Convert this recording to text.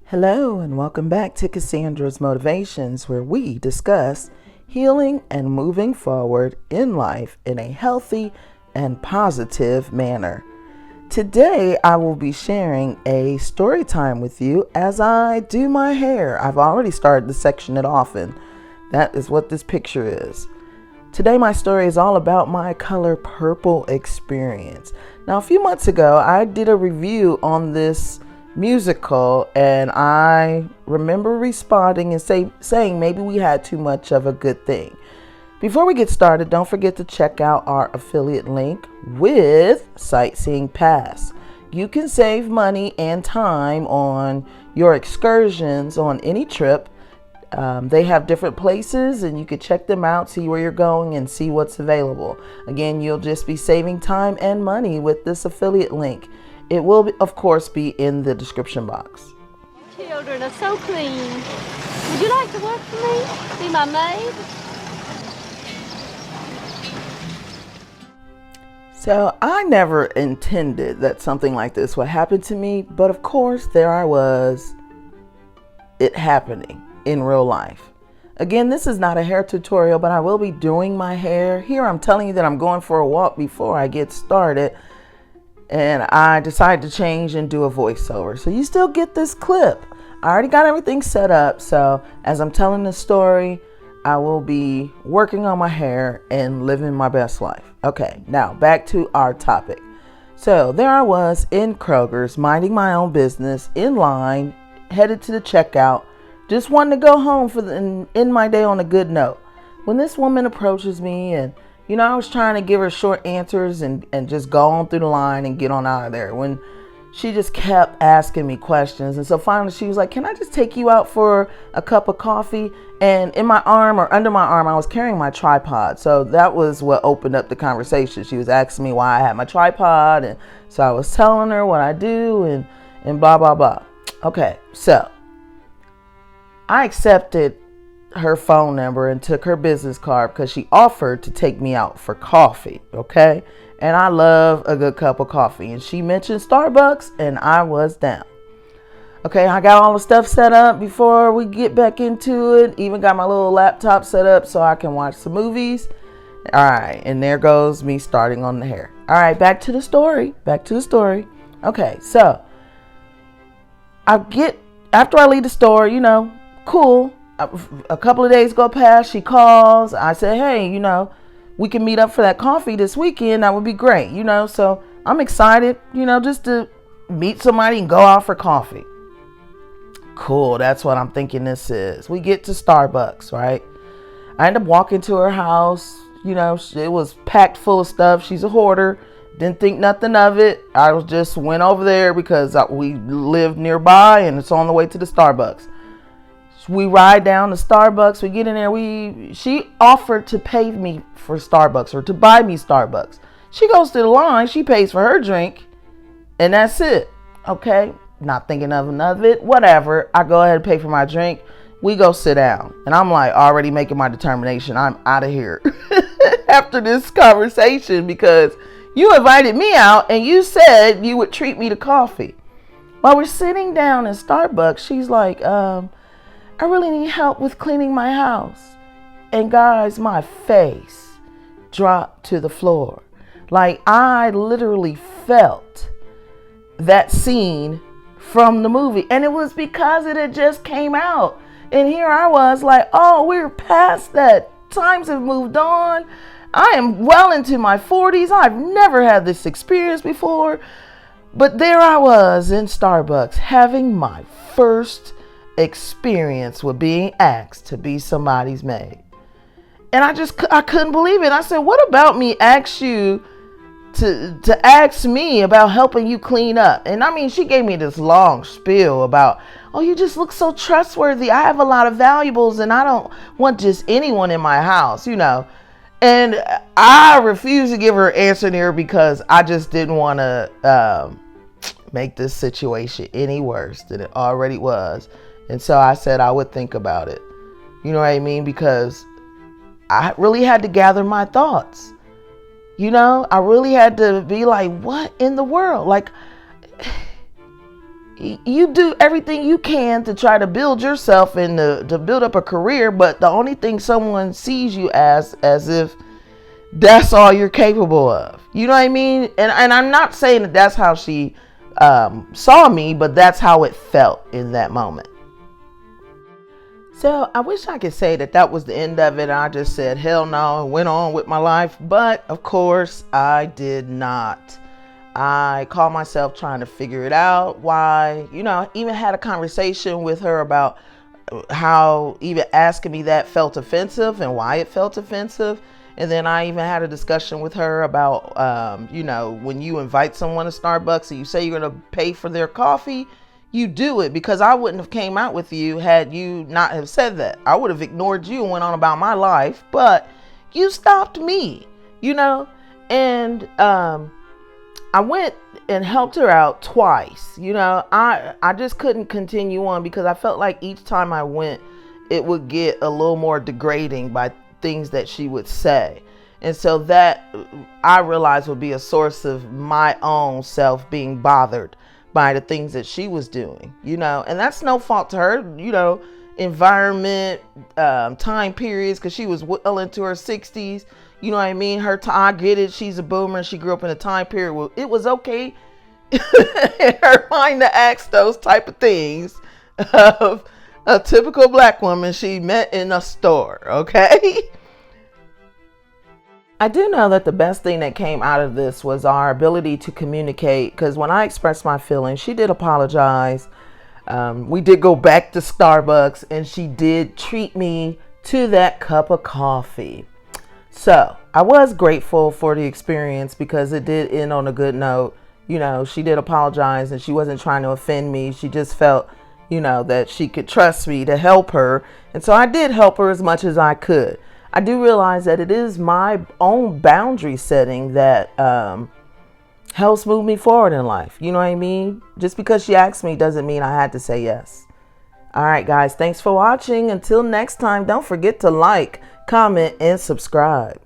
Hello, and welcome back to Cassandra's Motivations, where we discuss healing and moving forward in life in a healthy and positive manner. Today, I will be sharing a story time with you as I do my hair. I've already started to section it off, and that is what this picture is. Today, my story is all about my color purple experience. Now, a few months ago, I did a review on this musical, and I remember responding and saying maybe we had too much of a good thing. Before we get started, don't forget to check out our affiliate link with Sightseeing Pass. You can save money and time on your excursions on any trip. They have different places and you can check them out, see where you're going, and see what's available. Again, you'll just be saving time and money with this affiliate link. It will, of course, be in the description box. Children are so clean. Would you like to work for me? Be my maid? So I never intended that something like this would happen to me, but of course there I was, it happening in real life. Again, this is not a hair tutorial, but I will be doing my hair. Here I'm telling you that I'm going for a walk before I get started, and I decided to change and do a voiceover. So you still get this clip. I already got everything set up, so as I'm telling the story, I will be working on my hair and living my best life. Okay, now back to our topic. So there I was in Kroger's, minding my own business, in line, headed to the checkout, just wanting to go home for end my day on a good note. When this woman approaches me, and I was trying to give her short answers and just go on through the line and get on out of there, when she just kept asking me questions. And so finally she was like, "Can I just take you out for a cup of coffee?" And in my arm, or under my arm, I was carrying my tripod. So that was what opened up the conversation. She was asking me why I had my tripod. And so I was telling her what I do and blah, blah, blah. Okay, so I accepted her phone number and took her business card because she offered to take me out for coffee. Okay. And I love a good cup of coffee. And she mentioned Starbucks, and I was down. Okay, I got all the stuff set up before we get back into it. Even got my little laptop set up so I can watch some movies. All right, and there goes me starting on the hair. All right, back to the story. Okay, so after I leave the store, cool. A couple of days go past, she calls. I say, "Hey, we can meet up for that coffee this weekend. That would be great." So I'm excited, just to meet somebody and go out for coffee. Cool, that's what I'm thinking this is. We get to Starbucks, right? I end up walking to her house. It was packed full of stuff. She's a hoarder. Didn't think nothing of it. I just went over there because we live nearby and it's on the way to the Starbucks. We ride down to Starbucks. We get in there. She offered to pay me for Starbucks, or to buy me Starbucks. She goes to the line. She pays for her drink, and that's it. Okay, not thinking of it. Whatever. I go ahead and pay for my drink. We go sit down, and I'm like already making my determination. I'm out of here after this conversation, because you invited me out and you said you would treat me to coffee. While we're sitting down in Starbucks, she's like, "I really need help with cleaning my house." And guys, my face dropped to the floor. Like, I literally felt that scene from the movie. And it was because it had just came out. And here I was like, oh, we're past that. Times have moved on. I am well into my 40s. I've never had this experience before. But there I was in Starbucks having my first experience with being asked to be somebody's maid. And I couldn't believe it. I said, "What about me asked you to ask me about helping you clean up?" And I mean, she gave me this long spiel about, "Oh, you just look so trustworthy. I have a lot of valuables and I don't want just anyone in my house, And I refused to give her an answer there because I just didn't want to make this situation any worse than it already was. And so I said I would think about it. You know what I mean? Because I really had to gather my thoughts. I really had to be like, what in the world? Like, you do everything you can to try to build yourself and to build up a career, but the only thing someone sees you as if that's all you're capable of. You know what I mean? And I'm not saying that that's how she saw me, but that's how it felt in that moment. So I wish I could say that was the end of it. I just said hell no and went on with my life. But of course I did not. I called myself trying to figure it out. Why, I even had a conversation with her about how even asking me that felt offensive and why it felt offensive. And then I even had a discussion with her about, when you invite someone to Starbucks and you say you're going to pay for their coffee, you do it, because I wouldn't have came out with you had you not have said that. I would have ignored you and went on about my life, but you stopped me, and I went and helped her out twice. I just couldn't continue on because I felt like each time I went, it would get a little more degrading by things that she would say. And so that I realized would be a source of my own self being bothered by the things that she was doing, and that's no fault to her, environment, time periods, because she was well into her 60s. You know what I mean? I get it. She's a boomer and she grew up in a time period where it was okay in her mind to ask those type of things of a typical black woman she met in a store. Okay. I do know that the best thing that came out of this was our ability to communicate, because when I expressed my feelings, she did apologize. We did go back to Starbucks and she did treat me to that cup of coffee. So I was grateful for the experience because it did end on a good note. She did apologize and she wasn't trying to offend me. She just felt, that she could trust me to help her. And so I did help her as much as I could. I do realize that it is my own boundary setting that helps move me forward in life. You know what I mean? Just because she asked me doesn't mean I had to say yes. All right, guys. Thanks for watching. Until next time, don't forget to like, comment, and subscribe.